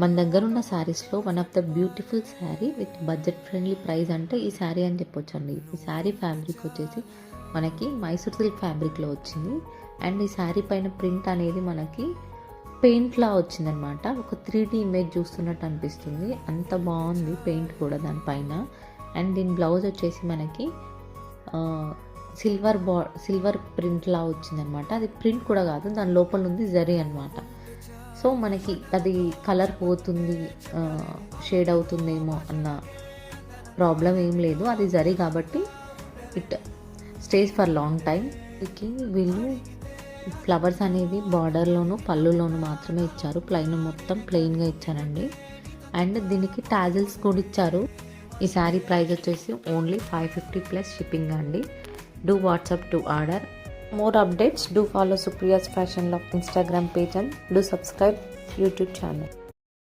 మన దగ్గర ఉన్న శారీస్లో one of the beautiful sari with budget friendly price అంటే ఈ శారీ అని చెప్పొచ్చండి. ఈ శారీ ఫ్యాబ్రిక్ వచ్చేసి మనకి మైసూర్ సిల్క్ ఫ్యాబ్రిక్లో వచ్చింది. అండ్ ఈ శారీ పైన ప్రింట్ అనేది మనకి పెయింట్లా వచ్చిందనమాట. ఒక 3D ఇమేజ్ చూస్తున్నట్టు అనిపిస్తుంది, అంత బాగుంది పెయింట్ కూడా దానిపైన. అండ్ దీని బ్లౌజ్ వచ్చేసి మనకి సిల్వర్ ప్రింట్లా వచ్చిందనమాట. అది ప్రింట్ కూడా కాదు, దాని లోపల ఉంది జరీ అనమాట. సో మనకి అది కలర్ పోతుంది, షేడ్ అవుతుందేమో అన్న ప్రాబ్లం ఏం లేదు, అది జరీ కాబట్టి it stays for long time. వీళ్ళు ఫ్లవర్స్ అనేవి బార్డర్లోను పళ్ళులోను మాత్రమే ఇచ్చారు, మొత్తం ప్లెయిన్గా ఇచ్చారండి. అండ్ దీనికి టాజిల్స్ కూడా ఇచ్చారు. ఈ శారీ ప్రైస్ వచ్చేసి ఓన్లీ 550 ప్లస్ షిప్పింగ్ అండి. Do WhatsApp to order. More updates, do follow Supriya's Fashion Love Instagram page and do subscribe YouTube channel.